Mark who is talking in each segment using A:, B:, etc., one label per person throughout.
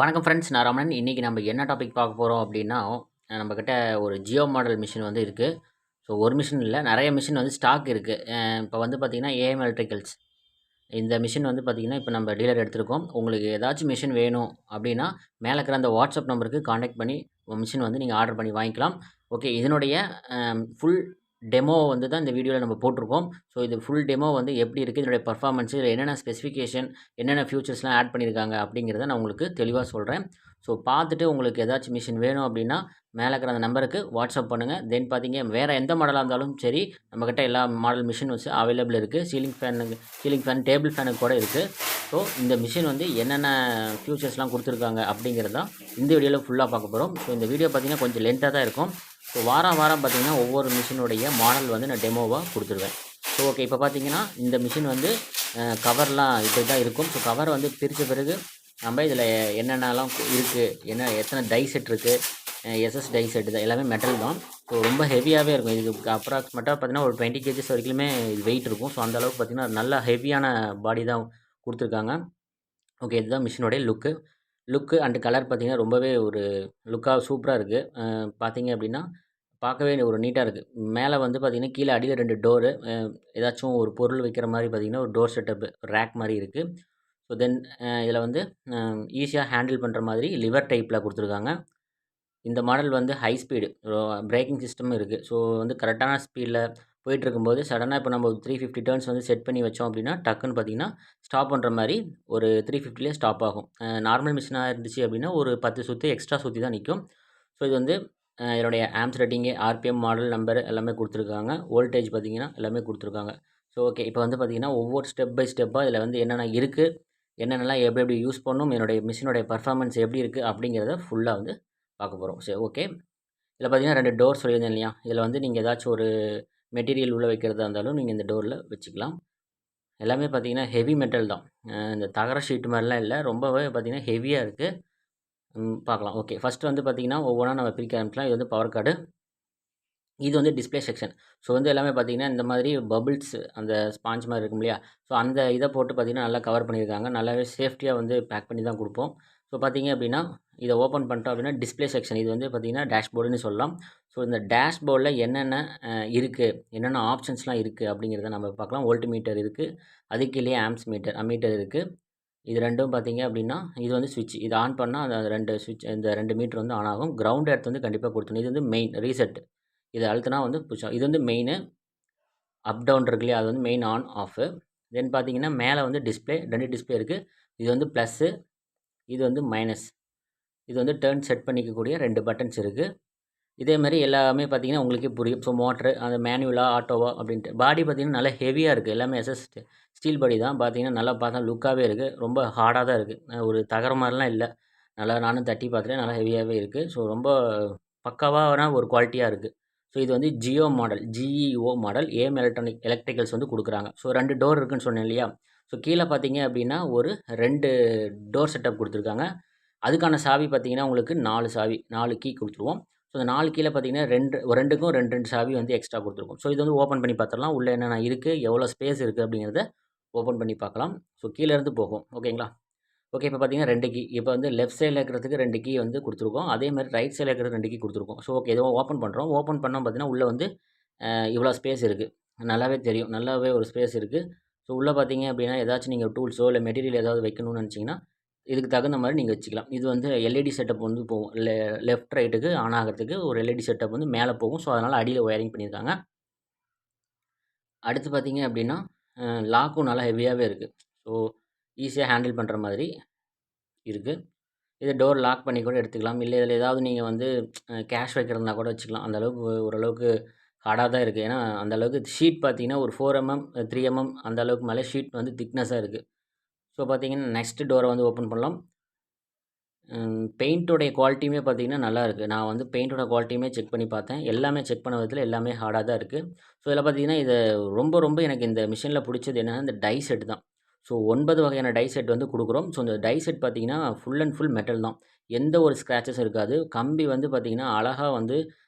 A: வணக்கம் ஃப்ரெண்ட்ஸ், நான் ரமணன். இன்றைக்கி நம்ம என்ன டாபிக் பார்க்க போகிறோம் அப்படின்னா, நம்மக்கிட்ட ஒரு ஜியோ மாடல் மிஷின் வந்து இருக்குது. ஸோ ஒரு மிஷின் இல்லை, நிறைய மிஷின் வந்து ஸ்டாக் இருக்குது. இப்போ வந்து பார்த்திங்கன்னா ஏஎம் எலக்ட்ரிக்கல்ஸ் இந்த மிஷின் வந்து பார்த்திங்கன்னா இப்போ நம்ம டீலர் எடுத்திருக்கோம். உங்களுக்கு ஏதாச்சும் மிஷின் வேணும் அப்படின்னா மேலே இருக்கிற அந்த வாட்ஸ்அப் நம்பருக்கு காண்டாக்ட் பண்ணி மிஷின் வந்து நீங்கள் ஆர்டர் பண்ணி வாங்கிக்கலாம். ஓகே, இதனுடைய ஃபுல் டெமோ வந்து தான் இந்த வீடியோவில் நம்ம போட்டிருக்கோம். ஸோ இது ஃபுல் டெமோ வந்து எப்படி இருக்குது, இதனுடைய பர்ஃபார்மன்ஸு, இதில் என்னென்ன ஸ்பெசிஃபிகேஷன், என்னென்ன ஃபியூச்சர்ஸ்லாம் ஆட் பண்ணியிருக்காங்க அப்படிங்கிறத நான் உங்களுக்கு தெளிவாக சொல்கிறேன். ஸோ பார்த்துட்டு உங்களுக்கு ஏதாச்சும் மிஷின் வேணும் அப்படின்னா மேலே இருக்கிற அந்த நம்பருக்கு வாட்ஸ்அப் பண்ணுங்கள். தென் பார்த்தீங்க வேறு எந்த மாடலாக இருந்தாலும் சரி, நம்மக்கிட்ட எல்லா மாடல் மிஷின் வச்சு அவைலபிள் இருக்குது. சீலிங் ஃபேன், டேபிள் ஃபேனுக்கு கூட இருக்குது. ஸோ இந்த மிஷின் வந்து என்னென்ன ஃபியூச்சர்ஸ்லாம் கொடுத்துருக்காங்க அப்படிங்கிறது தான் இந்த வீடியோவில் ஃபுல்லாக பார்க்க போகிறோம். ஸோ இந்த வீடியோ பார்த்திங்கன்னா கொஞ்சம் லென்த்தாக தான் இருக்கும். ஸோ வாரம் பார்த்திங்கன்னா ஒவ்வொரு மிஷினுடைய மாடல் வந்து நான் டெமோவாக கொடுத்துருவேன். ஸோ ஓகே, இப்போ பார்த்திங்கன்னா இந்த மிஷின் வந்து கவர்லாம் இப்படி தான் இருக்கும். ஸோ கவர் வந்து பிரித்த பிறகு நம்ம இதில் என்னென்னலாம் இருக்குது, எத்தனை டை செட் இருக்குது, எஸ்எஸ் டை செட்டு தான், எல்லாமே மெட்டல் தான். ஸோ ரொம்ப ஹெவியாகவே இருக்கும். இதுக்கு அப்ராக்சிமேட்டாக பார்த்திங்கன்னா ஒரு 20 கேஜிஸ் வரைக்குமே இது வெயிட் இருக்கும். ஸோ அந்தளவுக்கு பார்த்திங்கன்னா நல்ல ஹெவியான பாடி தான் கொடுத்துருக்காங்க. ஓகே, இதுதான் மிஷினோடைய லுக்கு அண்ட் கலர் பார்த்திங்கன்னா ரொம்பவே ஒரு லுக்காக சூப்பராக இருக்குது. பார்த்திங்க அப்படின்னா பார்க்கவே ஒரு நீட்டாக இருக்குது. மேலே வந்து பார்த்திங்கன்னா கீழே அடியில் 2 டோரு, ஏதாச்சும் ஒரு பொருள் வைக்கிற மாதிரி பார்த்திங்கன்னா ஒரு டோர் செட்டப்பு ரேக் மாதிரி இருக்குது. ஸோ தென் இதில் வந்து ஈஸியாக ஹேண்டில் பண்ணுற மாதிரி லிவர் டைப்பில் கொடுத்துருக்காங்க. இந்த மாடல் வந்து ஹை ஸ்பீடு பிரேக்கிங் சிஸ்டமும் இருக்குது. ஸோ வந்து கரெக்டான ஸ்பீடில் போயிட்டுருக்கும்போது சடனாக இப்போ நம்ம 350 டர்ன்ஸ் வந்து செட் பண்ணி வச்சோம் அப்படின்னா டக்குன்னு பார்த்திங்கன்னா ஸ்டாப் பண்ணுற மாதிரி ஒரு 350லேயே ஸ்டாப் ஆகும். நார்மல் மிஷினாக இருந்துச்சு அப்படின்னா ஒரு 10 சுற்றி எக்ஸ்ட்ரா சுற்றி தான் நிற்கும். ஸோ இது வந்து இதனுடைய amps rating, RPM, model number எல்லாமே கொடுத்துருக்காங்க. வோல்டேஜ் பார்த்திங்கன்னா எல்லாமே கொடுத்துருக்காங்க. ஸோ ஓகே, இப்போ வந்து பார்த்திங்கன்னா ஒவ்வொரு ஸ்டெப் பை ஸ்டெப்பாக இதில் வந்து என்னென்ன இருக்குது, என்னென்னலாம் எப்படி யூஸ் பண்ணணும், என்னுடைய மிஷினுடைய பர்ஃபார்மன்ஸ் எப்படி இருக்குது அப்படிங்கிறத ஃபுல்லாக வந்து பார்க்க போகிறோம். சரி ஓகே, இதில் பார்த்திங்கன்னா 2 டோர் சொல்லியிருந்தேன் இல்லையா, இதில் வந்து நீங்கள் ஏதாச்சும் ஒரு மெட்டீரியல் உள்ளே வைக்கிறதா இருந்தாலும் நீங்கள் இந்த டோரில் வச்சுக்கலாம். எல்லாமே பார்த்திங்கன்னா ஹெவி மெட்டல் தான். இந்த தகர ஷீட்டு மாதிரிலாம் இல்லை, ரொம்பவே பார்த்திங்கன்னா ஹெவியாக இருக்குது. பார்க்கலாம். ஓகே, ஃபஸ்ட்டு வந்து பார்த்திங்கன்னா ஒவ்வொன்றா நம்ம பிரிக்க ஆரம்பிக்கலாம். இது வந்து பவர் கார்டு, இது வந்து டிஸ்பிளே செக்ஷன். ஸோ வந்து எல்லாமே பார்த்திங்கன்னா இந்த மாதிரி பபிள்ஸ் அந்த ஸ்பாஞ்ச் மாதிரி இருக்கும் இல்லையா, ஸோ அந்த இதை போட்டு பார்த்திங்கன்னா நல்லா கவர் பண்ணியிருக்காங்க. நல்லாவே சேஃப்டியாக வந்து பேக் பண்ணி தான் கொடுப்போம். ஸோ பார்த்திங்க அப்படின்னா இதை ஓப்பன் பண்ணிட்டோம் அப்படின்னா டிஸ்பிளே செக்ஷன், இது வந்து பார்த்திங்கன்னா டேஷ்போர்டுன்னு சொல்லலாம். ஸோ இந்த டேஷ்போர்டில் என்னென்ன இருக்குது, என்னென்ன ஆப்ஷன்ஸ்லாம் இருக்குது அப்படிங்கிறத நம்ம பார்க்கலாம். வோல்ட் மீட்டர் இருக்குது, அதுக்கு கீழே ஆம்ஸ் மீட்டர் இருக்குது. இது ரெண்டும் பார்த்திங்க அப்படின்னா இது வந்து ஸ்விட்ச், இது ஆன் பண்ணால் அந்த 2 ஸ்விட்ச், இந்த 2 மீட்டர் வந்து ஆன் ஆகும். கிரவுண்ட் எர்த் வந்து கண்டிப்பாக கொடுத்துணும். இது வந்து மெயின் ரீசெட், இதை அழுத்தினா வந்து புஷ் ஆகும். இது வந்து மெயினு அப் டவுன் இருக்கு இல்லையா, அது வந்து மெயின் ஆன் ஆஃபு. தென் பார்த்திங்கன்னா மேலே வந்து டிஸ்பிளே 2 டிஸ்பிளே இருக்குது. இது வந்து ப்ளஸ்ஸு, இது வந்து மைனஸ். இது வந்து டர்ன் செட் பண்ணிக்கக்கூடிய 2 பட்டன்ஸ் இருக்குது. இதே மாதிரி எல்லாமே பார்த்திங்கன்னா உங்களுக்கே புரியும். ஸோ மோட்ரு அந்த மேனுவலா ஆட்டோவா அப்படின்ட்டு. பாடி பார்த்திங்கன்னா நல்லா ஹெவியாக இருக்குது. எல்லாமே எஸ்எஸ் ஸ்டீல் பாடி தான். பார்த்திங்கன்னா நல்லா பார்த்தா லுக்காகவே இருக்குது. ரொம்ப ஹார்டாக தான் இருக்குது. ஒரு தகர மாதிரிலாம் இல்லை. நல்லா நானும் தட்டி பார்த்துட்டேன், நல்லா ஹெவியாகவே இருக்குது. ஸோ ரொம்ப பக்காவான ஒரு குவாலிட்டியாக இருக்குது. ஸோ இது வந்து Jio model, G E O model, A M electricals வந்து கொடுக்குறாங்க. ஸோ 2 டோர் இருக்குதுன்னு சொன்னேன் இல்லையா. ஸோ கீழே பார்த்திங்க அப்படின்னா ஒரு 2 டோர் செட்டப் கொடுத்துருக்காங்க. அதுக்கான சாவி பார்த்திங்கன்னா உங்களுக்கு 4 சாவி, 4 கீ கொடுத்துருவோம். ஸோ இந்த 4 கீழே பார்த்திங்கன்னா 2க்கும் 2 சாவி வந்து எக்ஸ்ட்ரா கொடுத்துருக்கோம். ஸோ இது வந்து ஓப்பன் பண்ணி பார்த்துடலாம். உள்ளே என்னென்ன இருக்குது, எவ்வளோ ஸ்பேஸ் இருக்குது அப்படிங்கிறத ஓப்பன் பண்ணி பார்க்கலாம். ஸோ கீழேருந்து போகும். ஓகேங்களா. ஓகே, இப்போ பார்த்திங்கன்னா 2 கீ, இப்போ வந்து லெஃப்ட் சைடில் இருக்கிறதுக்கு 2 கீ வந்து கொடுத்துருக்கோம். அதே மாதிரி ரைட் சைடில் இருக்கிறது 2 கீ கொடுத்துருக்கோம். ஸோ ஓகே, இதுவும் ஓப்பன் பண்ணுறோம். ஓப்பன் பண்ணோம் பார்த்திங்கன்னா உள்ளே வந்து இவ்வளோ ஸ்பேஸ் இருக்குது. நல்லாவே தெரியும், நல்லாவே ஒரு ஸ்பேஸ் இருக்குது. ஸோ உள்ளே பார்த்திங்க அப்படின்னா ஏதாச்சும் நீங்கள் டூல்ஸோ இல்லை மெட்டீரியல் ஏதாவது வைக்கணும்னு நினச்சிங்கன்னா இதுக்கு தகுந்த மாதிரி நீங்கள் வச்சுக்கலாம். இது வந்து எல்இடி செட்டப் வந்து போகும். லெஃப்ட் ரைட்டுக்கு ஆன் ஆகிறதுக்கு ஒரு எல்இடி செட்டப் வந்து மேலே போகும். ஸோ அதனால் அடியில் ஒயரிங் பண்ணியிருக்காங்க. அடுத்து பார்த்திங்க அப்படின்னா லாக்கும் நல்லா ஹெவியாகவே இருக்குது. ஸோ ஈஸியாக ஹேண்டில் பண்ணுற மாதிரி இருக்குது. இது டோர் லாக் பண்ணி கூட எடுத்துக்கலாம். இல்லை இதில் ஏதாவது நீங்கள் வந்து கேஷ் வைக்கிறதுனா கூட வச்சுக்கலாம். அந்தளவுக்கு ஓரளவுக்கு ஹார்டாக தான் இருக்குது. ஏன்னா அந்தளவுக்கு ஷீட் பார்த்திங்கன்னா ஒரு 4 mm 3 mm அந்த அளவுக்கு மேலே ஷீட் வந்து திக்னஸாக இருக்குது. ஸோ பார்த்திங்கன்னா நெக்ஸ்ட்டு டோரை வந்து ஓப்பன் பண்ணலாம். பெயிண்ட்டோடைய குவாலிட்டியுமே பார்த்திங்கன்னா நல்லா இருக்குது. நான் வந்து பெயிண்ட்டோட குவாலிட்டியுமே செக் பண்ணி பார்த்தேன். எல்லாமே செக் பண்ண விதத்தில் எல்லாமே ஹார்டாக தான் இருக்குது. ஸோ இதில் பார்த்திங்கன்னா இது ரொம்ப எனக்கு இந்த மிஷினில் பிடிச்சது என்னென்னா இந்த டை செட் தான். ஸோ 9 வகையான டை செட் வந்து கொடுக்குறோம். ஸோ இந்த டை செட் பார்த்திங்கன்னா ஃபுல் அண்ட் ஃபுல் மெட்டல் தான். எந்த ஒரு ஸ்க்ராச்சஸும் இருக்காது. கம்பி வந்து பார்த்திங்கன்னா அழகாக வந்து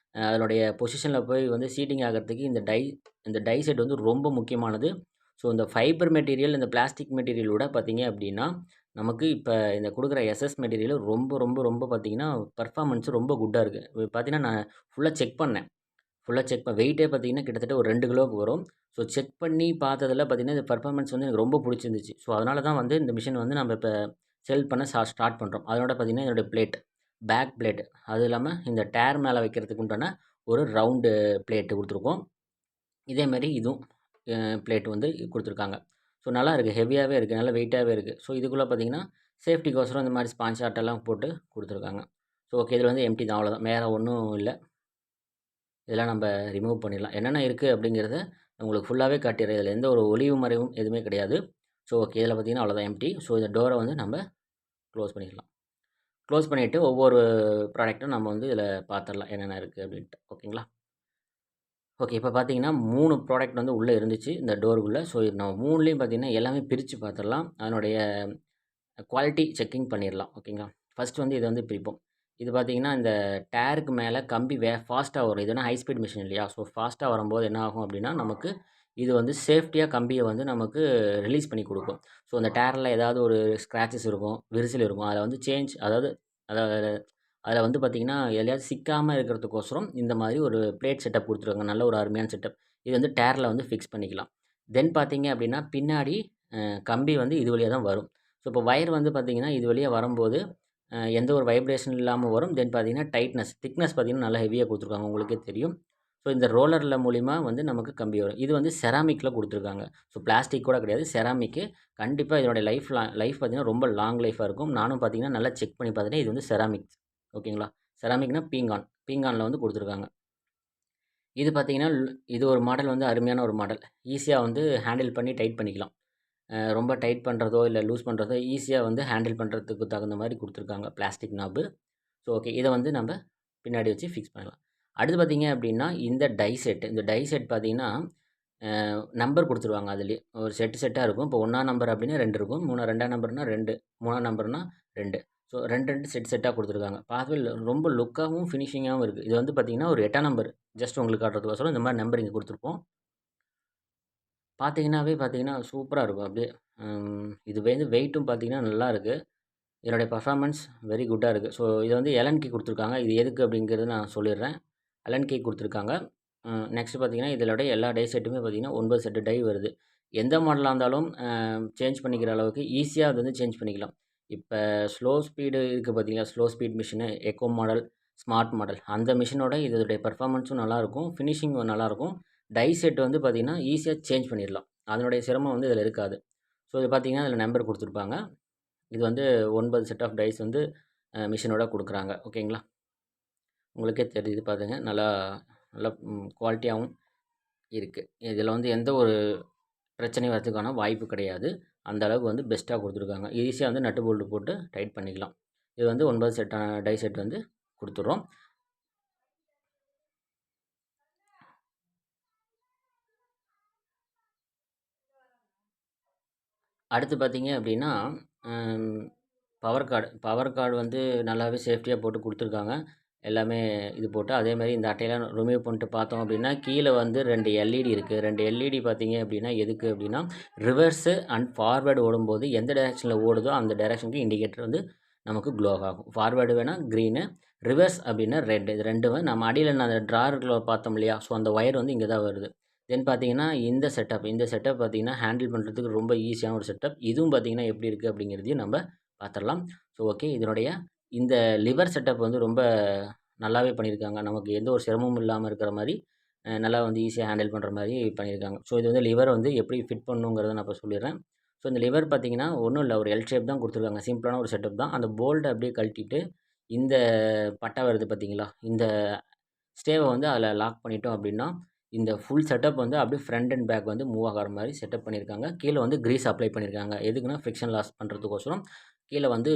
A: அதனுடைய பொசிஷனில் போய் வந்து சீட்டிங் ஆகிறதுக்கு இந்த டை செட் வந்து ரொம்ப முக்கியமானது. ஸோ இந்த ஃபைபர் மெட்டீரியல், இந்த பிளாஸ்டிக் மெட்டீரியலோட பார்த்திங்க அப்படின்னா நமக்கு இப்போ இந்த கொடுக்குற எஸ்எஸ் மெட்டீரியல் ரொம்ப ரொம்ப ரொம்ப பார்த்தீங்கன்னா பர்ஃபார்மன்ஸ் ரொம்ப குட்டாக இருக்குது. பார்த்தீங்கன்னா நான் ஃபுல்லாக செக் பண்ணேன். வெயிட்டே பார்த்தீங்கன்னா கிட்டத்தட்ட ஒரு 2 கிலோவுக்கு வரும். ஸோ செக் பண்ணி பார்த்ததுல பார்த்தீங்கன்னா, இந்த பெர்ஃபார்மன்ஸ் வந்து எனக்கு ரொம்ப புடிச்சிருந்துச்சு. ஸோ அதனால தான் வந்து இந்த மிஷின் வந்து நம்ம இப்ப சேல் பண்ண ஸ்டார்ட் பண்ணுறோம். அதனோட பார்த்தீங்கன்னா, இதனுடைய பேக் பிளேட் அதுவும் இல்லாம இந்த டயர் மேல வைக்கிறதுக்கு உண்டான ஒரு ரவுண்டு பிளேட் குடுத்துருக்கோம். இதே மாரி இதுவும் பிளேட் வந்து குடுத்துருக்காங்க. ஸோ நல்லாயிருக்கு. ஹெவியாவே இருக்கு. நல்ல வெயிட்டாவே இருக்கு. ஸோ இதுக்குள்ள பார்த்தீங்கன்னா, சேஃப்டிக்கோசரம் இந்த மாரி ஸ்பான்ச் ஆட்டெல்லாம் போட்டு குடுத்துருக்காங்க. So okay. இதில வந்து எம்ப்டி தான் அவ்வளோதான். வேற ஒண்ணும் இல்ல. இதெல்லாம் நம்ம ரிமூவ் பண்ணிடலாம். என்னென்ன இருக்குது அப்படிங்கிறத உங்களுக்கு ஃபுல்லாகவே காட்டிடுறேன். இதில் எந்த ஒரு ஒளிவு மறைவும் எதுவுமே கிடையாது. So okay. இதில் பார்த்தீங்கன்னா அவ்வளோதான் எம்ப்டி. ஸோ இந்த டோரை வந்து நம்ம க்ளோஸ் பண்ணிடலாம். க்ளோஸ் பண்ணிவிட்டு ஒவ்வொரு ப்ராடக்ட்டும் நம்ம வந்து இதில் பார்த்துடலாம் என்னென்ன இருக்குது அப்படின்ட்டு. ஓகேங்களா? ஓகே. இப்போ பார்த்தீங்கன்னா 3 ப்ராடக்ட் வந்து உள்ளே இருந்துச்சு இந்த டோருக்குள்ளே. ஸோ நம்ம 3லேயும் பார்த்தீங்கன்னா எல்லாமே பிரித்து பார்த்துடலாம். அதனுடைய குவாலிட்டி செக்கிங் பண்ணிடலாம். ஓகேங்களா? ஃபர்ஸ்ட் வந்து இதை வந்து பிரிப்போம். இது பார்த்தீங்கன்னா இந்த டயருக்கு மேலே கம்பி ஃபாஸ்ட்டாக வரும். இது ஹை ஸ்பீட் மிஷின் இல்லையா? ஸோ ஃபாஸ்ட்டாக வரும்போது என்ன ஆகும் அப்படின்னா, நமக்கு இது வந்து சேஃப்டியாக கம்பியை வந்து நமக்கு ரிலீஸ் பண்ணி கொடுக்கும். ஸோ அந்த டயரில் ஏதாவது ஒரு ஸ்க்ராச்சஸ் இருக்கும், விரிசல் இருக்கும். அதில் வந்து அதாவது அதில் வந்து பார்த்தீங்கன்னா, எதுலயாவது சிக்காம இருக்கிறதுக்கோசரம் இந்த மாதிரி ஒரு பிளேட் செட்டப் குடுத்துருக்காங்க. நல்ல ஒரு அருமையான செட்டப். இது வந்து டயர்ல வந்து ஃபிக்ஸ் பண்ணிக்கலாம். தென் பார்த்தீங்க அப்படின்னா, பின்னாடி கம்பி வந்து இது வழியா தான் வரும். ஸோ இப்போ வயர் வந்து பார்த்தீங்கன்னா, இது வழியா வரும்போது எந்த ஒரு வைப்ரேஷன் இல்லாம வரும். தென் பார்த்தீங்கன்னா, திக்னஸ் பார்த்தீங்கன்னா நல்லா ஹெவியா குடுத்துருக்காங்க. உங்களுக்கே தெரியும். ஸோ இந்த ரோலர்ல மூலியமா வந்து நமக்கு கம்பி வரும். இது வந்து செராமிக்ல குடுத்துருக்காங்க. ஸோ பிளாஸ்டிக் கூட கிடையாது. செராமிக்கு. கண்டிப்பா இதனுடைய லைஃப் பார்த்தீங்கன்னா, ரொம்ப லாங் லைஃபா இருக்கும். நானும் பார்த்தீங்கன்னா, நல்லா செக் பண்ணி பார்த்துட்டேன். இது வந்து செராமிக். ஓகேங்களா? செராமிக்னா பீங்கான். பீங்கான்ல வந்து குடுத்துருக்காங்க. இது பார்த்தீங்கன்னா, இது ஒரு மாடல் வந்து அருமையான ஒரு மாடல். ஈஸியா வந்து ஹேண்டில் பண்ணி டைட் பண்ணிக்கலாம். ரொம்ப டைட் பண்ணுறதோ, இல்ல லூஸ் பண்ணுறதோ ஈஸியா வந்து ஹேண்டில் பண்ணுறதுக்கு தகுந்த மாரி குடுத்துருக்காங்க பிளாஸ்டிக் நாபு. So okay. இத வந்து நம்ப பின்னாடி வச்சு ஃபிக்ஸ் பண்ணலாம். அடுத்து பார்த்தீங்க அப்படின்னா, இந்த டை செட். இந்த டை செட் பார்த்தீங்கன்னா, நம்பர் குடுத்துருவாங்க அதிலயே. ஒரு செட்டா இருக்கும். இப்போ 1ஆம் நம்பர் அப்படின்னா 2 இருக்கும். 2ஆம் நம்பர்னா 2, 3ஆம் நம்பர்னா 2. ஸோ 2 செட்டா குடுத்துருக்காங்க. பார்க்கவே ரொம்ப லுக்காவும், ஃபினிஷிங்காவும் இருக்கு. இது வந்து பார்த்தீங்கன்னா, ஒரு 8ஆம் நம்பர். ஜஸ்ட் உங்களுக்கு காட்டுறதுக்கோசரம் இந்த மாரி நம்பர் இங்க குடுத்துருப்போம். பார்த்தீங்கன்னா சூப்பரா இருக்கும் அப்படியே. இது வந்து வெயிட்டும் பார்த்தீங்கன்னா நல்லா இருக்கு. இதனுடைய பெர்ஃபார்மன்ஸ் வெரி குட்டா இருக்கு. ஸோ இது வந்து எலன் கீ குடுத்துருக்காங்க. இது எதுக்கு அப்படிங்கிறத நான் சொல்லிடுறேன். எலன் கீ குடுத்துருக்காங்க. நெக்ஸ்ட் பார்த்தீங்கன்னா, இதனுடைய எல்லா டை செட்டுமே பார்த்தீங்கன்னா 9 செட்டு டை வருது. எந்த மாடலா இருந்தாலும் சேஞ்ச் பண்ணிக்கிற அளவுக்கு ஈஸியா அது வந்து சேஞ்ச் பண்ணிக்கலாம். இப்ப ஸ்லோ ஸ்பீடு இருக்கு பார்த்தீங்களா? Slow speed machine, echo model, smart model. அந்த மிஷினோட இதோடைய பெர்ஃபார்மன்ஸும் நல்லாயிருக்கும். ஃபினிஷிங்கும் நல்லாயிருக்கும். டை செட் வந்து பார்த்தீங்கன்னா, ஈஸியா சேஞ்ச் பண்ணிடலாம். அதனுடைய சிரமம் வந்து இதில இருக்காது. ஸோ இது பார்த்தீங்கன்னா, இதில நம்பர் குடுத்துருப்பாங்க. இது வந்து 9 செட் ஆஃப் டைஸ் வந்து மிஷினோட குடுக்குறாங்க. ஓகேங்களா? உங்களுக்கே தெரியுது பாருங்க. நல்லா நல்லா குவாலிட்டியாவும் இருக்கு. இதில வந்து எந்த ஒரு பிரச்சனையும் வரதுக்கான வாய்ப்பு கிடையாது. அந்த அளவுக்கு வந்து பெஸ்ட்டா குடுத்துருக்காங்க. ஈஸியா வந்து நட்டு போல்ட் போட்டு டைட் பண்ணிக்கலாம். இது வந்து 9 டை செட் வந்து குடுத்துர்றோம். அடுத்து பார்த்தீங்க அப்படின்னா, ம் பவர் கார்டு வந்து நல்லாவே சேஃப்டியா போட்டு குடுத்துருக்காங்க. எல்லாமே இது போட்டு அதேமாரி இந்த அட்டையெல்லாம் ரிமூவ் பண்ணிட்டு பார்த்தோம் அப்படின்னா, கீழ வந்து 2 எல்இடி இருக்கு. 2 எல்இடி பார்த்தீங்க அப்படின்னா, எதுக்கு அப்படின்னா, ரிவர்ஸு அண்ட் ஃபார்வர்டு ஓடும்போது எந்த டைரக்ஷன்ல ஓடுதோ அந்த டைரக்ஷனுக்கு இண்டிகேட்டர் வந்து நமக்கு க்ளோ ஆகும். ஃபார்வர்டு வேணா கிரீனு, ரிவர்ஸ் அப்படின்னா ரெட். இது 2மே நம்ம அடியில நான் அந்த ட்ராயருக்குள்ள பார்த்தோம் இல்லையா? ஸோ அந்த ஒயர் வந்து இங்க தான் வருது. தென் பார்த்தீங்கன்னா, இந்த செட்டப் பார்த்தீங்கன்னா, ஹேண்டில் பண்ணுறதுக்கு ரொம்ப ஈஸியான ஒரு செட்டப். இதுவும் பார்த்தீங்கன்னா, எப்படி இருக்கு அப்படிங்கிறதையும் நம்ப பார்த்துரலாம். So okay. இதனுடைய இந்த லிவர் செட்டப் வந்து ரொம்ப நல்லாவே பண்ணியிருக்காங்க. நமக்கு எந்த ஒரு சிரமமும் இல்லாம இருக்கிற மாரி, நல்லா வந்து ஈஸியா ஹேண்டில் பண்ற மாரி பண்ணியிருக்காங்க. ஸோ இது வந்து லிவர் வந்து எப்படி ஃபிட் பண்ணணுங்கிறத நான் இப்ப சொல்லிர்றேன். ஸோ இந்த லிவர் பார்த்தீங்கன்னா, ஒண்ணும் இல்ல. ஒரு எல் ஷேப் தான் குடுத்துருக்காங்க. சிம்பிளான ஒரு செட்டப் தான். அந்த போல்ட அப்படியே கழட்டிட்டு, இந்த பட்டை வருது பார்த்தீங்களா? இந்த ஸ்டேவ வந்து அதில லாக் பண்ணிட்டோம் அப்படின்னா, இந்த ஃபுல் செட்டப் வந்து அப்படியே ஃப்ரண்ட் அண்ட் பேக் வந்து மூவ் ஆகுற மாரி செட்டப் பண்ணியிருக்காங்க. கீழ வந்து கிரீஸ் அப்ளை பண்ணியிருக்காங்க. எதுக்குன்னா, ஃப்ரிக்ஷன் லாஸ் பண்றதுக்கோசரம் கீழ வந்து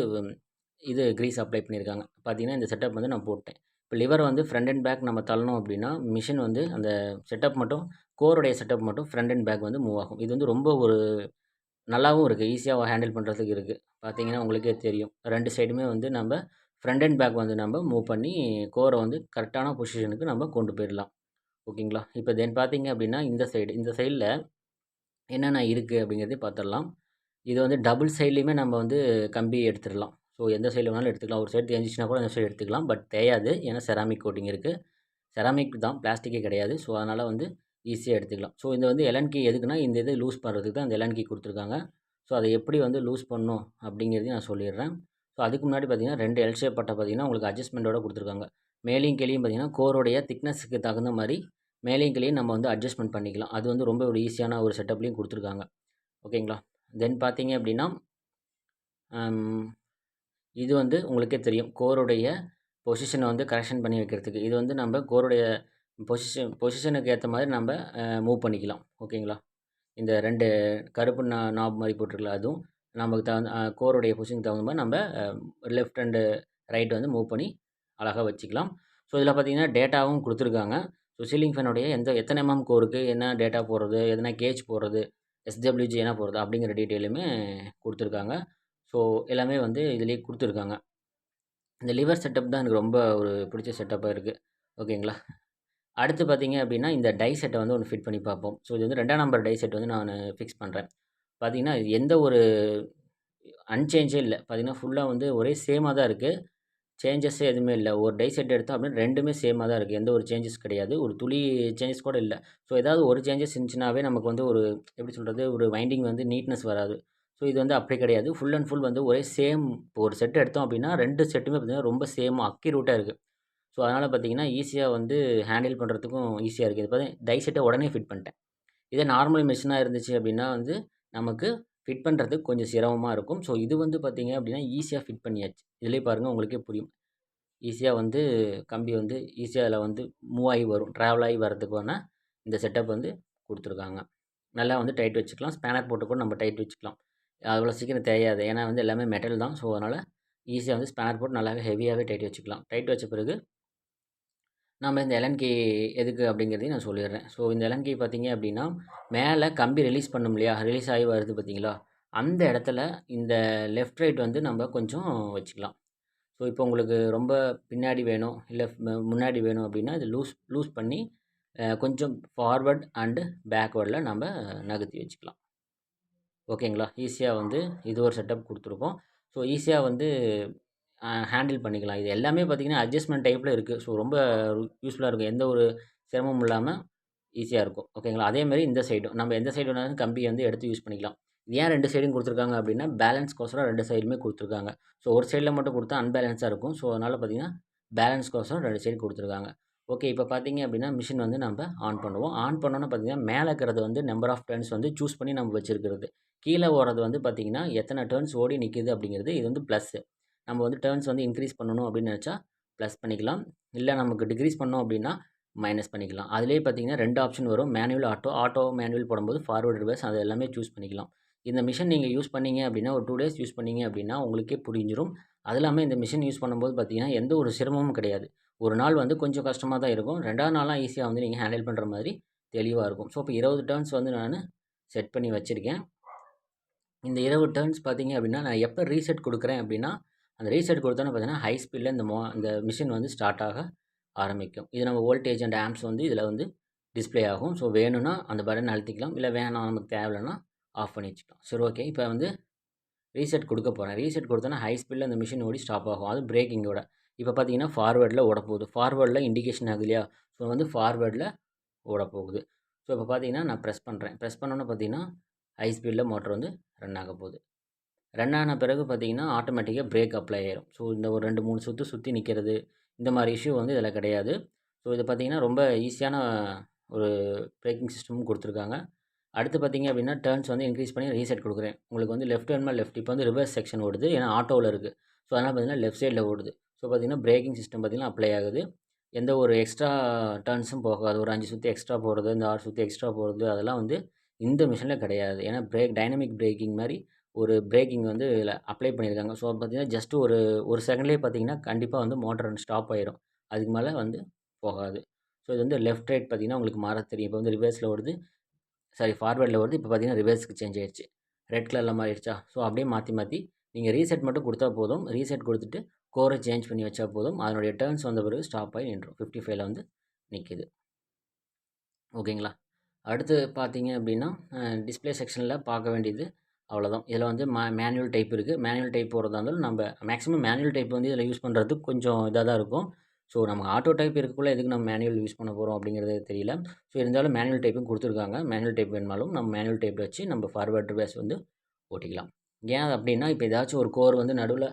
A: இது கிரீஸ் அப்ளை பண்ணியிருக்காங்க. பார்த்தீங்கன்னா, இந்த செட்டப் வந்து நான் போட்டேன். இப்போ லிவர் வந்து ஃப்ரண்ட் அண்ட் பேக் நம்ம தள்ளனோம் அப்படின்னா, மிஷின் வந்து அந்த செட்டப் மட்டும் கோருடைய செட்டப் மட்டும் ஃப்ரண்ட் அண்ட் பேக் வந்து மூவ் ஆகும். இது வந்து ரொம்ப ஒரு நல்லாவும் இருக்கு. ஈஸியா ஹேண்டில் பண்றதுக்கு இருக்கு. பார்த்தீங்கன்னா, உங்களுக்கே தெரியும். 2 சைடுமே வந்து நம்ப ஃப்ரண்ட் அண்ட் பேக் வந்து நம்ப மூவ் பண்ணி கோர வந்து கரெக்ட்டான பொசிஷனுக்கு நம்ம கொண்டு போயிரலாம். ஓகேங்களா? இப்போ தென் பார்த்தீங்க அப்படின்னா, இந்த சைடுல என்னென்ன இருக்கு அப்படிங்கிறதையும் பார்த்துரலாம். இது வந்து டபுள் சைட்லேயுமே நம்ம வந்து கம்பி எடுத்துடலாம். ஸோ எந்த சைடில் வேணாலும் எடுத்துக்கலாம். ஒரு சைடு தேஞ்சிச்சுன்னா கூட அந்த சைடு எடுத்துக்கலாம். பட் தேயாது. ஏன்னா செராமிக் கோட்டிங் இருக்குது. செராமிக் தான், பிளாஸ்டிக்கே கிடையாது. ஸோ அதனால் வந்து ஈஸியாக எடுத்துக்கலாம். ஸோ இது வந்து எலன் கீ எதுக்குன்னா, இந்த இது லூஸ் பண்ணுறதுக்கு தான் இந்த எலன் கீ கொடுத்துருக்காங்க. ஸோ அதை எப்படி வந்து லூஸ் பண்ணணும் அப்படிங்கிறதையும் நான் சொல்லிடுறேன். ஸோ அதுக்கு முன்னாடி பார்த்தீங்கன்னா 2 எல் ஷேப் பட்டை பார்த்தீங்கன்னா உங்களுக்கு அட்ஜஸ்ட்மெண்ட்டோட கொடுத்துருக்காங்க. மேலேயும் கீழேயும் பார்த்தீங்கன்னா கோரோடைய திக்னஸுக்கு தகுந்த மாதிரி மேலேயும் கீழேயும் நம்ம வந்து அட்ஜஸ்ட்மெண்ட் பண்ணிக்கலாம். அது வந்து ரொம்ப ஒரு ஈஸியான ஒரு செட்டப்லேயும் கொடுத்துருக்காங்க. ஓகேங்களா? தென் பார்த்தீங்க அப்படின்னா இது வந்து உங்களுக்கே தெரியும் கோருடைய பொசிஷனை வந்து கரெக்ஷன் பண்ணி வைக்கிறதுக்கு. இது வந்து நம்ம கோருடைய பொசிஷனுக்கு ஏற்ற மாதிரி நம்ம மூவ் பண்ணிக்கலாம். ஓகேங்களா? இந்த 2 கருப்பு நாப் மாதிரி போட்டிருக்கல அதுவும் நமக்கு தகுந்த கோருடைய பொசிஷனுக்கு தகுந்த மாதிரி நம்ம லெஃப்ட் அண்டு ரைட் வந்து மூவ் பண்ணி அழகாக வச்சுக்கலாம். ஸோ இதில் பார்த்தீங்கன்னா டேட்டாவும் கொடுத்துருக்காங்க. ஸோ சீலிங் ஃபேனுடைய எத்தனை எம்எம் கோருக்கு என்ன டேட்டா போடுறது, எதனா கேஜ் போடுறது, எஸ்டபிள்யூஜி என்ன போடுறது அப்படிங்கிற டீட்டெயிலுமே கொடுத்துருக்காங்க. ஸோ எல்லாமே வந்து இதிலேயே கொடுத்துருக்காங்க. இந்த லிவர் செட்டப் தான் எனக்கு ரொம்ப ஒரு பிடிச்ச செட்டப்பாக இருக்குது. ஓகேங்களா? அடுத்து பார்த்தீங்க அப்படின்னா இந்த டை செட்டை வந்து ஒன்று ஃபிட் பண்ணி பார்ப்போம். ஸோ இது வந்து 2ஆம் நம்பர் டை செட் வந்து நான் ஃபிக்ஸ் பண்ணுறேன். பார்த்தீங்கன்னா எந்த ஒரு அன்சேஞ்சே இல்லை. பார்த்தீங்கன்னா ஃபுல்லாக வந்து ஒரே சேமாக தான் இருக்குது. சேஞ்சஸே எதுவுமே இல்லை. ஒரு டை செட் எடுத்தோம் அப்படின்னா 2மே சேமாக தான் இருக்குது. எந்த ஒரு சேஞ்சஸ் கிடையாது. ஒரு துளி சேஞ்சஸ் கூட இல்லை. ஸோ ஏதாவது ஒரு சேஞ்சஸ் இருந்துச்சுனாவே நமக்கு வந்து ஒரு எப்படி சொல்கிறது, ஒரு வைண்டிங் வந்து நீட்னஸ் வராது. ஸோ இது வந்து அப்படி கிடையாது. ஃபுல் அண்ட் ஃபுல் வந்து ஒரே சேம். இப்போ ஒரு செட் எடுத்தோம் அப்படின்னா 2 செட்டுமே பார்த்தீங்கன்னா ரொம்ப சேமாக அக்யூரேட்டாக இருக்குது. ஸோ அதனால் பார்த்தீங்கன்னா ஈஸியாக வந்து ஹேண்டில் பண்ணுறதுக்கும் ஈஸியாக இருக்குது. இது பார்த்தீங்கன்னா டை செட்டை உடனே ஃபிட் பண்ணிட்டேன். இதே நார்மல் மிஷினாக இருந்துச்சு அப்படின்னா வந்து நமக்கு ஃபிட் பண்ணுறதுக்கு கொஞ்சம் சிரமமாக இருக்கும். ஸோ இது வந்து பார்த்தீங்க அப்படின்னா ஈஸியாக ஃபிட் பண்ணியாச்சு. இதிலேயே பாருங்கள் உங்களுக்கே புரியும். ஈஸியாக வந்து கம்பி வந்து ஈஸியாக அதில் வந்து மூவ் ஆகி வரும். ட்ராவல் ஆகி வரதுக்கான இந்த செட்டப் வந்து கொடுத்துருக்காங்க. நல்லா வந்து டைட் வச்சுக்கலாம். ஸ்பேனர் போட்டு கூட நம்ம டைட் வச்சுக்கலாம். அவ்வளோ சீக்கிரம் தேயாது. ஏன்னா வந்து எல்லாமே மெட்டல் தான். ஸோ அதனால் ஈஸியாக வந்து ஸ்பேனர் போட்டு நல்லாவே ஹெவியாகவே டைட் வச்சுக்கலாம். டைட் வச்ச பிறகு நம்ம இந்த எலன் கீ எதுக்கு அப்படிங்கிறதையும் நான் சொல்லிடுறேன். ஸோ இந்த எலன் கீ பார்த்தீங்க அப்படின்னா மேலே கம்பி ரிலீஸ் பண்ணும் இல்லையா, ரிலீஸ் ஆகி வருது பார்த்தீங்களா, அந்த இடத்துல இந்த லெஃப்ட் ரைட் வந்து நம்ம கொஞ்சம் வச்சுக்கலாம். ஸோ இப்போ உங்களுக்கு ரொம்ப பின்னாடி வேணும் இல்லை முன்னாடி வேணும் அப்படின்னா இது லூஸ் பண்ணி கொஞ்சம் ஃபார்வர்ட் அண்டு பேக்வேர்டில் நம்ம நகர்த்தி வச்சுக்கலாம். ஓகேங்களா? ஈஸியாக வந்து இது ஒரு செட்டப் கொடுத்துருக்கோம். ஸோ ஈஸியாக வந்து ஹேண்டில் பண்ணிக்கலாம். இது எல்லாமே பார்த்தீங்கன்னா அட்ஜஸ்ட்மெண்ட் டைப்பில் இருக்குது. ஸோ ரொம்ப யூஸ்ஃபுல்லாக இருக்கும். எந்த ஒரு சிரமமும் இல்லாமல் ஈஸியாக இருக்கும். ஓகேங்களா? அதேமாதிரி இந்த சைடும் நம்ம எந்த சைடு வேணாலும் கம்பியை வந்து எடுத்து யூஸ் பண்ணிக்கலாம். ஏன் 2 சைடும் கொடுத்துருக்காங்க அப்படின்னா பேலன்ஸ்க்கோசரம் 2 சைடுமே கொடுத்துருக்காங்க. ஸோ ஒரு சைடில் மட்டும் கொடுத்தா அன்பேலன்ஸாக இருக்கும். ஸோ அதனால் பார்த்தீங்கன்னா பேலன்ஸ்க்கோசரம் 2 சைடு கொடுத்துருக்காங்க. ஓகே, இப்போ பார்த்தீங்க அப்படின்னா மிஷின் வந்து நம்ம ஆன் பண்ணுவோம். ஆன் பண்ணோன்னே பார்த்தீங்கன்னா மேலே இருக்கிறது வந்து நம்பர் ஆஃப் டர்ன்ஸ் வந்து சூஸ் பண்ணி நம்ம வச்சுருக்கிறது. கீழே ஓடுறது வந்து பார்த்தீங்கன்னா எத்தனை டர்ன்ஸ் ஓடி நிற்கிது அப்படிங்கிறது இது வந்து ப்ளஸ்ஸு. நம்ம வந்து டர்ன்ஸ் வந்து இன்க்ரீஸ் பண்ணணும் அப்படின்னு நினச்சா ப்ளஸ் பண்ணிக்கலாம். இல்லை நமக்கு டிக்ரீஸ் பண்ணோம் அப்படின்னா மைனஸ் பண்ணிக்கலாம். அதிலே பார்த்தீங்கன்னா 2 ஆப்ஷன் வரும். மேனுவல், ஆட்டோ மேனுவல் போடும்போது ஃபார்வர்ட், ரிவர்ஸ் அது எல்லாமே சூஸ் பண்ணிக்கலாம். இந்த மிஷின் நீங்கள் யூஸ் பண்ணீங்க அப்படின்னா ஒரு 2 டேஸ் யூஸ் பண்ணீங்க அப்படின்னா உங்களுக்கே புரிஞ்சிடும். அது இல்லாமல் இந்த மிஷின் யூஸ் பண்ணும்போது பார்த்தீங்கன்னா எந்த ஒரு சிரமமும் கிடையாது. ஒரு நாள் வந்து கொஞ்சம் கஷ்டமாக தான் இருக்கும். 2ஆவது நாள்லாம் ஈஸியாக வந்து நீங்கள் ஹேண்டில் பண்ணுற மாதிரி தெளிவாக இருக்கும். ஸோ இப்போ 20 டர்ன்ஸ் வந்து நான் செட் பண்ணி வச்சுருக்கேன். இந்த 20 டர்ன்ஸ் பார்த்தீங்க அப்படின்னா நான் எப்போ ரீசெட் கொடுக்குறேன் அப்படின்னா அந்த ரீசெட் கொடுத்தோன்னே பார்த்தீங்கன்னா ஹை ஸ்பீடில் இந்த மிஷின் வந்து ஸ்டார்ட் ஆக ஆரம்பிக்கும். இது நம்ம வோல்டேஜ் அண்ட் ஆம்ப்ஸ் வந்து இதில் வந்து டிஸ்ப்ளே ஆகும். ஸோ வேணும்னா அந்த பட்டன் அழுத்திக்கலாம். இல்லை வேணாம் நமக்கு தேவையில்லைன்னா ஆஃப் பண்ணி வச்சுக்கலாம். சரி, ஓகே. இப்போ வந்து ரீசெட் கொடுக்க போகிறேன். ரீசெட் கொடுத்தோன்னா ஹை ஸ்பீடில் அந்த மிஷின் ஓடி ஸ்டாப் ஆகும். அது பிரேக்கிங்கோட. இப்போ பார்த்தீங்கன்னா ஃபார்வேர்டில் ஓடப்போகுது. ஃபார்வேர்டில் இண்டிகேஷன் ஆகுது இல்லையா, ஸோ வந்து ஃபார்வேர்டில் ஓடப்போகுது. ஸோ இப்போ பார்த்தீங்கன்னா நான் ப்ரெஸ் பண்ணுறேன். ப்ரெஸ் பண்ணோன்னே பார்த்தீங்கன்னா ஹை ஸ்பீடில் மோட்டர் வந்து ரன் ஆக போகுது. ரன் ஆன பிறகு பார்த்தீங்கன்னா ஆட்டோமேட்டிக்காக பிரேக் அப்ளை ஆயிரும். ஸோ இந்த ஒரு 2, 3 சுற்றி நிற்கிறது இந்த மாதிரி இஷ்யூ வந்து இதில் கிடையாது. ஸோ இது பார்த்தீங்கன்னா ரொம்ப ஈஸியான ஒரு பிரேக்கிங் சிஸ்டமும் கொடுத்துருக்காங்க. அடுத்து பார்த்தீங்க அப்படின்னா டர்ன்ஸ் வந்து இன்க்ரீஸ் பண்ணி ரீசெட் கொடுக்குறேன். உங்களுக்கு வந்து லெஃப்ட் வேணுமா லெஃப்ட். இப்போ வந்து ரிவர்ஸ் செக்ஷன் ஓடுது. ஏன்னா ஆட்டோவில் இருக்குது. ஸோ அதனால் பார்த்தீங்கன்னா லெஃப்ட் சைடில் ஓடுது. ஸோ பார்த்தீங்கன்னா பிரேக்கிங் சிஸ்டம் பார்த்தீங்கன்னா அப்ளை ஆகுது. எந்த ஒரு எக்ஸ்ட்ரா டர்ன்ஸும் போகாது. ஒரு 5 சுற்றி எக்ஸ்ட்ரா போகிறது, இந்த 6 சுற்றி எக்ஸ்ட்ரா போகிறது அதெல்லாம் வந்து இந்த மிஷினில் கிடையாது. ஏன்னா டைனமிக் பிரேக்கிங் மாதிரி ஒரு பிரேக்கிங் வந்து இதில் அப்ளை பண்ணியிருக்காங்க. ஸோ பார்த்தீங்கன்னா ஜஸ்ட் ஒரு செகண்ட்லேயே பார்த்தீங்கன்னா கண்டிப்பாக வந்து மோட்டர் ஸ்டாப் ஆயிரும். அதுக்கு மேலே வந்து போகாது. ஸோ இது வந்து லெஃப்ட் ரைட் பார்த்தீங்கன்னா உங்களுக்கு மாற தெரியும். இப்போ வந்து ரிவர்ஸில் ஓடுது, ஃபார்வேர்டில் வருது. இப்போ பார்த்தீங்கன்னா ரிவர்ஸுக்கு சேஞ்ச் ஆயிடுச்சு. ரெட் கலரில் மாறிடுச்சா. ஸோ அப்படியே மாற்றி நீங்கள் ரீசெட் மட்டும் கொடுத்தா போதும். ரீசெட் கொடுத்துட்டு கோரை சேஞ்ச் பண்ணி வச்சா போதும். அதனுடைய டர்ன்ஸ் வந்த பிறகு ஸ்டாப் ஆகி நின்றும். 55ல் வந்து நிற்கிது. ஓகேங்களா? அடுத்து பார்த்தீங்க அப்படின்னா டிஸ்ப்ளே செக்ஷனில் பார்க்க வேண்டியது அவ்வளோதான். இதில் வந்து மேனுவல் டைப் இருக்குது. மேனுவல் டைப் போடுறதா இருந்தாலும் நம்ம மேக்ஸிமம் மேனுவல் டைப் வந்து இதில் யூஸ் பண்ணுறதுக்கு கொஞ்சம் இதாக தான் இருக்கும். ஸோ நம்ம ஆட்டோ டைப் இருக்கக்குள்ள எதுக்கு நம்ம மேனுவல் யூஸ் பண்ண போகிறோம் அப்படிங்கிறது தெரியல. ஸோ இருந்தாலும் மேனுவல் டைப்பும் கொடுத்துருக்காங்க. மேனுவல் டைப் வேணுனாலும் நம்ம மேனுவல் டைப் வச்சு நம்ம ஃபார்வர்ட் ரிவர்ஸ் வந்து ஓட்டிக்கலாம். ஏன் அப்படின்னா, இப்போ ஏதாச்சும் ஒரு கோர் வந்து நடுவில்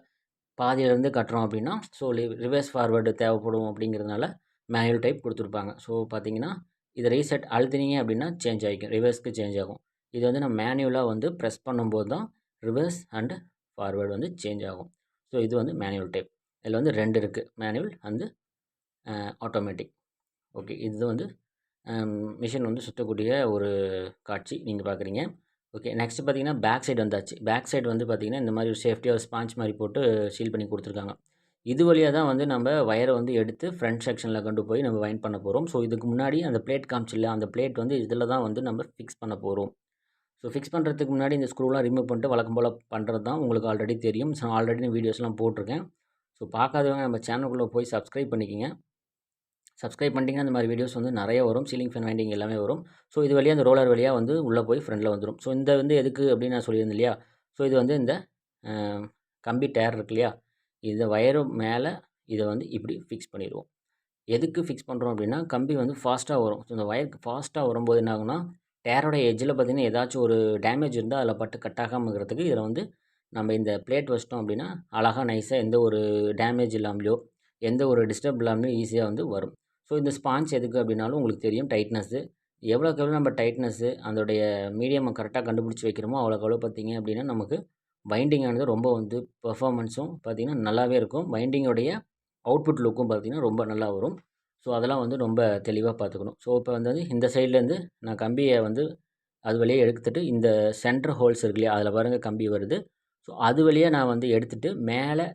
A: பாதியிலேருந்து கட்டுறோம் அப்படின்னா, ஸோ ரிவர்ஸ் ஃபார்வர்டு தேவைப்படும் அப்படிங்கிறதுனால மேனுவல் டைப் கொடுத்துருப்பாங்க. ஸோ பார்த்தீங்கன்னா, இதை ரீசெட் அழுத்தினீங்க அப்படின்னா சேஞ்ச் ஆகிக்கும், ரிவர்ஸ்க்கு சேஞ்ச் ஆகும். இது வந்து நம்ம மேனுவலாக வந்து ப்ரெஸ் பண்ணும்போது தான் ரிவர்ஸ் அண்ட் ஃபார்வர்டு வந்து சேஞ்ச் ஆகும். ஸோ இது வந்து மேனுவல் டைப். இதில் வந்து 2 இருக்குது, மேனுவல் அண்டு ஆட்டோமேட்டிக். ஓகே, இது வந்து மிஷின் வந்து சுற்றக்கூடிய ஒரு காட்சி நீங்கள் பார்க்குறீங்க. ஓகே, நெக்ஸ்ட் பார்த்தீங்கன்னா பேக் சைடு வந்தாச்சு. பேக் சைடு வந்து பார்த்தீங்கன்னா இந்த மாதிரி ஒரு சேஃப்டியாக ஒரு ஸ்பாஞ்ச் மாதிரி போட்டு சீல் பண்ணி கொடுத்துருக்காங்க. இது வழியாக தான் வந்து நம்ம வயரை வந்து எடுத்து ஃப்ரண்ட் செக்ஷனில் கொண்டு போய் நம்ம வைண்ட் பண்ண போகிறோம். ஸோ இதுக்கு முன்னாடி அந்த பிளேட் காமிச்சில்ல, அந்த பிளேட் வந்து இதில் தான் வந்து நம்ம ஃபிக்ஸ் பண்ண போகிறோம். ஸோ ஃபிக்ஸ் பண்ணுறதுக்கு முன்னாடி இந்த ஸ்க்ரூலாம் ரிமூவ் பண்ணிட்டு வழக்கம் போல் பண்ணுறது தான் உங்களுக்கு ஆல்ரெடி தெரியும். ஸோ ஆல்ரெடி வீடியோஸ்லாம் போட்டிருக்கேன். ஸோ பார்க்காதவங்க நம்ம சேனலுக்குள்ளே போய் சப்ஸ்கிரைப் பண்ணிக்கோங்க. சப்ஸ்கிரைப் பண்ணிட்டீங்கன்னா இந்த மாதிரி வீடியோஸ் வந்து நிறைய வரும். சீலிங் ஃபேன் வைண்டிங் எல்லாமே வரும். ஸோ இது வழியாக அந்த ரோலர் வழியாக வந்து உள்ளே போய் ஃப்ரண்டில் வந்துடும். ஸோ இந்த வந்து எதுக்கு அப்படின்னு நான் சொல்லியிருந்தேன் இல்லையா? ஸோ இது வந்து இந்த கம்பி டயர் இருக்கு இல்லையா? இந்த வயரு மேலே இதை வந்து இப்படி ஃபிக்ஸ் பண்ணிடுவோம். எதுக்கு ஃபிக்ஸ் பண்ணுறோம் அப்படின்னா, கம்பி வந்து ஃபாஸ்ட்டாக வரும். ஸோ இந்த வயர் ஃபாஸ்ட்டாக வரும்போது என்ன ஆகும்னா, டயரோட எட்ஜில் பார்த்தீங்கன்னா ஏதாச்சும் ஒரு டேமேஜ் இருந்தால் அதில் பட்டு கட் ஆகாமல் இருக்கிறதுக்கு இதில் வந்து நம்ம இந்த பிளேட் வச்சிட்டோம் அப்படின்னா அழகாக நைஸாக எந்த ஒரு டேமேஜ் இல்லாமலையோ எந்த ஒரு டிஸ்டர்ப் இல்லாமலையோ ஈஸியாக வந்து வரும். ஸோ இந்த ஸ்பாஞ்ச் எதுக்கு அப்படின்னாலும் உங்களுக்கு தெரியும், டைட்னஸ்ஸு. எவ்வளோக்கு எவ்வளோ நம்ம டைட்னஸ்ஸு அதோடைய மீடியமை கரெக்டாக கண்டுபிடிச்சி வைக்கிறோமோ அவ்வளோக்கு எவ்வளோ பார்த்தீங்க அப்படின்னா நமக்கு வைண்டிங் ஆனது ரொம்ப வந்து பெர்ஃபார்மன்ஸும் பார்த்தீங்கன்னா நல்லாவே இருக்கும். வைண்டிங்கோடைய அவுட்புட் லுக்கும் பார்த்தீங்கன்னா ரொம்ப நல்லா வரும். ஸோ அதெல்லாம் வந்து ரொம்ப தெளிவாக பார்த்துக்கணும். ஸோ இப்போ வந்து இந்த சைட்லேருந்து நான் கம்பியை வந்து அது வழியா எடுத்துட்டு இந்த சென்டர் ஹோல்ஸ் இருக்கு இல்லையா? அதில் பாருங்கள் கம்பி வருது. ஸோ அது வழியா நான் வந்து எடுத்துட்டு மேலே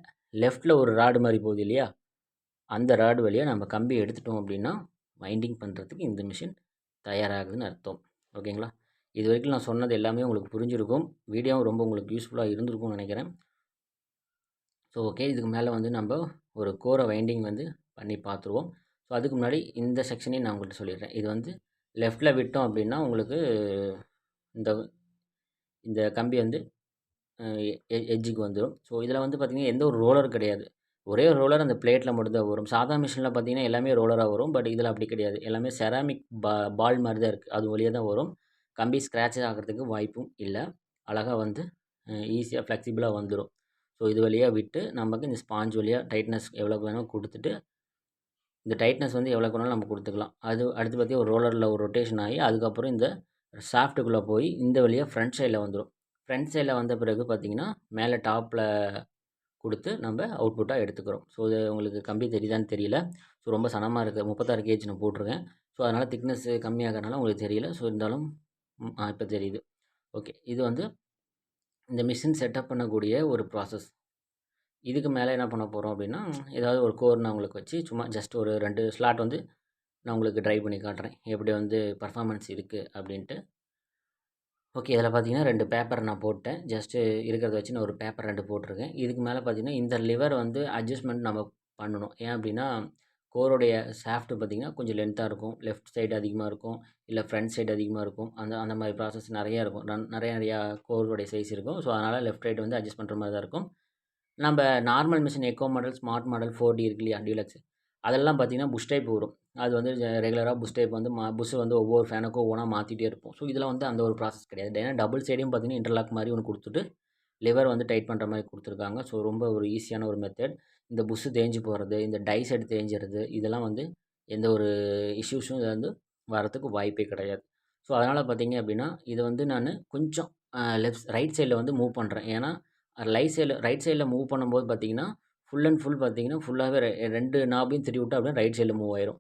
A: லெஃப்ட்டில் ஒரு ராடு மாதிரி போகுது இல்லையா? அந்த ராடு வழியா நம்ம கம்பி எடுத்துட்டோம் அப்படின்னா வைண்டிங் பண்ணுறதுக்கு இந்த மிஷின் தயாராகுதுன்னு அர்த்தம். ஓகேங்களா? இது வரைக்கும் நான் சொன்னது எல்லாமே உங்களுக்கு புரிஞ்சிருக்கும். வீடியோவும் ரொம்ப உங்களுக்கு யூஸ்ஃபுல்லாக இருந்திருக்கும்னு நினைக்கிறேன். ஸோ ஓகே, இதுக்கு மேலே வந்து நம்ம ஒரு கோரை வைண்டிங் வந்து பண்ணி பார்த்துருவோம். ஸோ அதுக்கு முன்னாடி இந்த செக்ஷனையும் நான் உங்கள்கிட்ட சொல்லிடுறேன். இது வந்து லெஃப்ட்டில் விட்டோம் அப்படின்னா உங்களுக்கு இந்த இந்த கம்பி வந்து எட்ஜுக்கு வந்துடும். ஸோ இதில் வந்து பார்த்திங்கன்னா எந்த ஒரு ரோலர் கிடையாது. ஒரே ஒரு ரோலர் அந்த பிளேட்டில் மட்டும் தான் வரும். சாதா மிஷினில் பார்த்திங்கன்னா எல்லாமே ரோலராக வரும். பட் இதில் அப்படி கிடையாது. எல்லாமே செராமிக் பால் மாதிரி தான் இருக்குது. அது வழியாக தான் வரும். கம்பி ஸ்க்ராச்சஸ் ஆகிறதுக்கு வாய்ப்பும் இல்லை. அழகாக வந்து ஈஸியாக ஃப்ளெக்சிபிளாக வந்துடும். ஸோ இது வழியாக விட்டு நமக்கு இந்த ஸ்பாஞ்ச் வழியாக டைட்னஸ் எவ்வளோக்கு வேணும் கொடுத்துட்டு, இந்த டைட்னஸ் வந்து எவ்வளோக்கு வேணாலும் நம்ம கொடுத்துக்கலாம். அது அடுத்து பார்த்திங்கன்னா ஒரு ரோலரில் ஒரு ரொட்டேஷன் ஆகி அதுக்கப்புறம் இந்த ஷாஃப்ட்டுக்குள்ளே போய் இந்த வழியாக ஃப்ரண்ட் சைடில் வந்துடும். ஃப்ரண்ட் சைடில் வந்த பிறகு பார்த்திங்கன்னா மேலே டாப்பில் கொடுத்து நம்ம அவுட்புட்டாக எடுத்துக்கிறோம். ஸோ இது உங்களுக்கு கம்பி தெரியுதான்னு தெரியல. ஸோ ரொம்ப சனமாக இருக்குது. 36 கேஜ் நான் போட்டிருக்கேன். ஸோ அதனால் திக்னஸ் கம்மியாகிறதுனால உங்களுக்கு தெரியல. ஸோ இருந்தாலும் இப்போ தெரியுது. ஓகே, இது வந்து இந்த மிஷின் செட்டப் பண்ணக்கூடிய ஒரு ப்ராசஸ். இதுக்கு மேலே என்ன பண்ண போகிறோம் அப்படின்னா, ஏதாவது ஒரு கோர் நான் உங்களுக்கு வச்சு சும்மா ஜஸ்ட் ஒரு 2 ஸ்லாட் வந்து நான் உங்களுக்கு ட்ரை பண்ணி காட்டுறேன். எப்படி வந்து பர்ஃபார்மன்ஸ் இருக்குது அப்படின்ட்டு. ஓகே, இதில் பார்த்தீங்கன்னா 2 பேப்பர் நான் போட்டேன். ஜஸ்ட்டு இருக்கிறத வச்சு நான் ஒரு பேப்பர் 2 போட்டிருக்கேன். இதுக்கு மேலே பார்த்தீங்கன்னா இந்த லிவர் வந்து அட்ஜஸ்ட்மெண்ட் நம்ம பண்ணணும். ஏன் அப்படின்னா, கோருடைய ஷாஃப்ட்டு பார்த்தீங்கன்னா கொஞ்சம் லென்த்தாக இருக்கும். லெஃப்ட் சைடு அதிகமாக இருக்கும். இல்லை ஃப்ரண்ட் சைடு அதிகமாக இருக்கும். அந்த மாதிரி ப்ராசஸ் நிறையா இருக்கும். நிறையா கோருடைய சைஸ் இருக்கும். ஸோ அதனால் லெஃப்ட் ரைட் வந்து அட்ஜஸ்ட் பண்ணுற மாதிரி தான் இருக்கும். நம்ம normal machine echo model, smart model 4D இருக்கு இல்லையா? டீலக்ஸ் அதெல்லாம் பார்த்தீங்கன்னா புஷ் டைப் வரும். அது வந்து ரெகுலராக புஷ் டைப் வந்து புஷ் வந்து ஒவ்வொரு ஃபேனுக்கும் ஒவ்வொன்றா மாற்றிட்டே இருப்போம். ஸோ இதில் வந்து அந்த ஒரு ப்ராசஸ் கிடையாது. ஏன்னா டபுள் சைடையும் பார்த்தீங்கன்னா இன்டர்லாக் மாதிரி ஒன்று கொடுத்துட்டு லிவர் வந்து டைட் பண்ணுற மாதிரி கொடுத்துருக்காங்க. ஸோ ரொம்ப ஒரு ஈஸியான ஒரு மெத்தட். இந்த புஷ்ஷு தேஞ்சு போகிறது, இந்த டை சைடு தேஞ்சிறது, இதெல்லாம் வந்து எந்த ஒரு இஷ்யூஸும் இதில் வந்து வரத்துக்கு வாய்ப்பே கிடையாது. ஸோ அதனால் பார்த்தீங்க அப்படின்னா இதை வந்து நான் கொஞ்சம் ரைட் சைடில் வந்து மூவ் பண்ணுறேன். ஏன்னா ரைட் சைடில் மூவ் பண்ணும்போது பார்த்தீங்கன்னா ஃபுல் அண்ட் ஃபுல் பார்த்தீங்கன்னா ஃபுல்லாகவே 2 நாபையும் திருவி விட்டா அப்படியே ரைட் சைடில் மூவ் ஆயிரும்.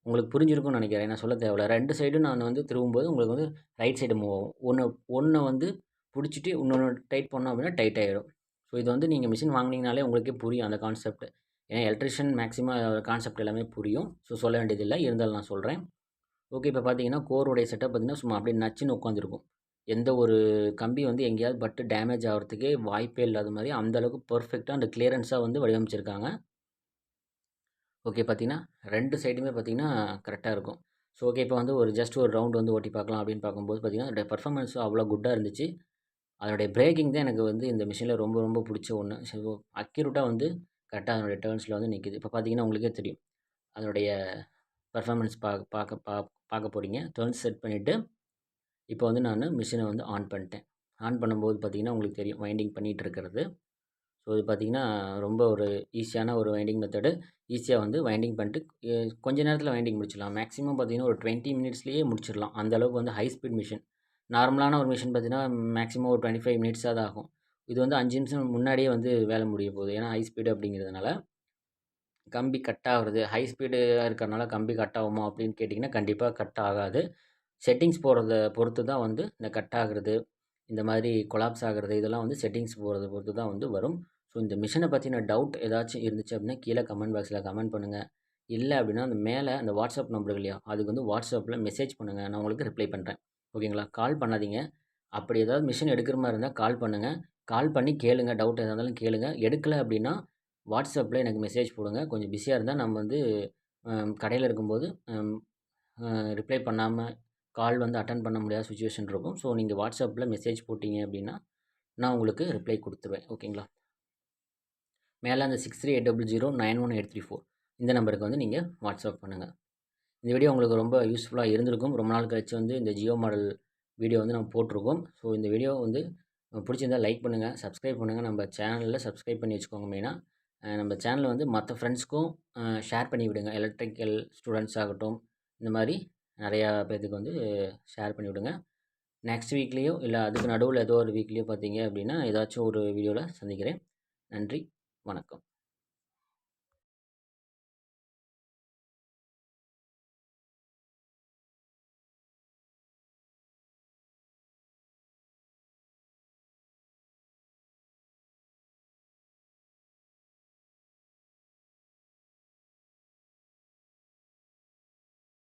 A: உங்களுக்கு புரிஞ்சிருக்கும்னு நினைக்கிறேன். நான் சொல்ல தேவையில்ல. 2 சைடும் நான் வந்து திருவும்போது உங்களுக்கு வந்து ரைட் சைடு மூவ் ஆகும். ஒன்று வந்து பிடிச்சிட்டு இன்னொன்று டைட் பண்ணோம் அப்படின்னா டைட் ஆகிடும். ஸோ இது வந்து நீங்கள் மிஷின் வாங்கினீங்கனாலே உங்களுக்கே புரியும் அந்த கான்செப்ட். ஏன்னா எலக்ட்ரிஷியன் மேக்ஸிமம் கான்செப்ட் எல்லாமே புரியும். ஸோ சொல்ல வேண்டியதில்லை, இருந்தாலும் நான் சொல்கிறேன். ஓகே, இப்போ பார்த்தீங்கன்னா கோருடைய செட்டப் பார்த்தீங்கன்னா சும்மா அப்படியே நச்சுன்னு உட்காந்துருக்கும். எந்த ஒரு கம்பி வந்து எங்கேயாவது பட்டு டேமேஜ் ஆகிறதுக்கே வாய்ப்பே இல்லாத மாதிரி அந்தளவுக்கு பர்ஃபெக்டாக அந்த கிளியரன்ஸாக வந்து வடிவமைச்சிருக்காங்க. ஓகே, பார்த்தீங்கன்னா 2 சைடுமே பார்த்தீங்கன்னா கரெக்டாக இருக்கும். ஸோ ஓகே, இப்போ வந்து ஒரு ஜஸ்ட் ஒரு ரவுண்ட் வந்து ஓட்டி பார்க்கலாம் அப்படின்னு பார்க்கும்போது பார்த்தீங்கன்னா பர்ஃபார்மன்ஸ் அவ்வளோ குட்டாக இருந்துச்சு. அதனுடைய பிரேக்கிங் தான் எனக்கு வந்து இந்த மிஷினில் ரொம்ப ரொம்ப பிடிச்ச ஒன்று. ஸோ அக்யூரேட்டாக வந்து கரெக்டாக அதனுடைய டர்ன்ஸில் வந்து நிற்கிது. இப்போ பார்த்தீங்கன்னா உங்களுக்கே தெரியும். அதனுடைய பெர்ஃபார்மன்ஸ் பார்க்க போகிறீங்க. டர்ன்ஸ் செட் பண்ணிவிட்டு இப்போ வந்து நான் மிஷினை வந்து ஆன் பண்ணிட்டேன். ஆன் பண்ணும்போது பார்த்தீங்கன்னா உங்களுக்கு தெரியும் வைண்டிங் பண்ணிகிட்டு இருக்கிறது. ஸோ இது பார்த்தீங்கன்னா ரொம்ப ஒரு ஈஸியான ஒரு வைண்டிங் மெத்தடு. ஈஸியாக வந்து வைண்டிங் பண்ணிட்டு கொஞ்ச நேரத்தில் வைண்டிங் முடிச்சிடலாம். மேக்ஸிமம் பார்த்தீங்கன்னா ஒரு 20 மினிட்ஸ்லேயே முடிச்சிடலாம். அந்த அளவுக்கு வந்து ஹை ஸ்பீட் மிஷின். நார்மலான ஒரு மிஷின் பார்த்தீங்கன்னா மேக்ஸிமம் ஒரு 25 மினிட்ஸாக தான் ஆகும். இது வந்து 5 நிமிஷம் முன்னாடியே வந்து வேலை முடிய போகுது. ஏன்னா ஹை ஸ்பீடு அப்படிங்கிறதுனால. கம்பி கட் ஆகுறது ஹை ஸ்பீடாக இருக்கிறனால கம்பி கட் ஆகுமா அப்படின்னு கேட்டிங்கன்னா கண்டிப்பாக கட் ஆகாது. செட்டிங்ஸ் போடுறத பொறுத்து தான் வந்து இந்த கட் ஆகுறது, இந்த மாதிரி கொலாப்ஸ் ஆகுறது இதெல்லாம் வந்து செட்டிங்ஸ் போடுறத பொறுத்து தான் வந்து வரும். ஸோ இந்த மிஷினை பற்றின டவுட் ஏதாச்சும் இருந்துச்சு அப்படின்னா கீழே கமெண்ட் பாக்ஸில் கமெண்ட் பண்ணுங்கள். இல்லை அப்படின்னா அந்த மேலே அந்த வாட்ஸ்அப் நம்பர் இல்லையா, அதுக்கு வந்து வாட்ஸ்அப்பில் மெசேஜ் பண்ணுங்கள். நான் உங்களுக்கு ரிப்ளை பண்ணுறேன். ஓகேங்களா? கால் பண்ணாதீங்க. அப்படி ஏதாவது மிஷின் எடுக்கிற மாதிரி இருந்தால் கால் பண்ணுங்கள். கால் பண்ணி கேளுங்க. டவுட் எதா இருந்தாலும் கேளுங்க. எடுக்கலை அப்படின்னா வாட்ஸ்அப்பில் எனக்கு மெசேஜ் போடுங்க. கொஞ்சம் பிஸியாக இருந்தால் நம்ம வந்து கடையில் இருக்கும்போது ரிப்ளை பண்ணாமல் கால் வந்து அட்டெண்ட் பண்ண முடியாத சுச்சுவேஷன் இருக்கும். ஸோ நீங்கள் வாட்ஸ்அப்பில் மெசேஜ் போட்டிங்க அப்படின்னா நான் உங்களுக்கு ரிப்ளை கொடுத்துருவேன். ஓகேங்களா? மேலே அந்த 6380091834 இந்த நம்பருக்கு வந்து நீங்கள் வாட்ஸ்அப் பண்ணுங்கள். இந்த வீடியோ உங்களுக்கு ரொம்ப யூஸ்ஃபுல்லாக இருந்திருக்கும். ரொம்ப நாள் கழிச்சு வந்து இந்த ஜியோ மாடல் வீடியோ வந்து நம்ம போட்டிருக்கோம். ஸோ இந்த வீடியோ வந்து பிடிச்சிருந்தால் லைக் பண்ணுங்கள், சப்ஸ்கிரைப் பண்ணுங்கள். நம்ம சேனலில் சப்ஸ்கிரைப் பண்ணி வச்சுக்கோங்க. மெயினாக நம்ம சேனலை வந்து மற்ற ஃப்ரெண்ட்ஸ்க்கும் ஷேர் பண்ணி விடுங்க. எலக்ட்ரிக்கல் ஸ்டூடெண்ட்ஸ் ஆகட்டும், இந்த மாதிரி நிறையா பேர்த்துக்கு வந்து ஷேர் பண்ணி விடுங்க. நெக்ஸ்ட் வீக்லேயோ இல்லை அதுக்கு நடுவில் ஏதோ ஒரு வீக்லேயோ பார்த்தீங்க அப்படின்னா ஏதாச்சும் ஒரு வீடியோவில் சந்திக்கிறேன். நன்றி, வணக்கம்.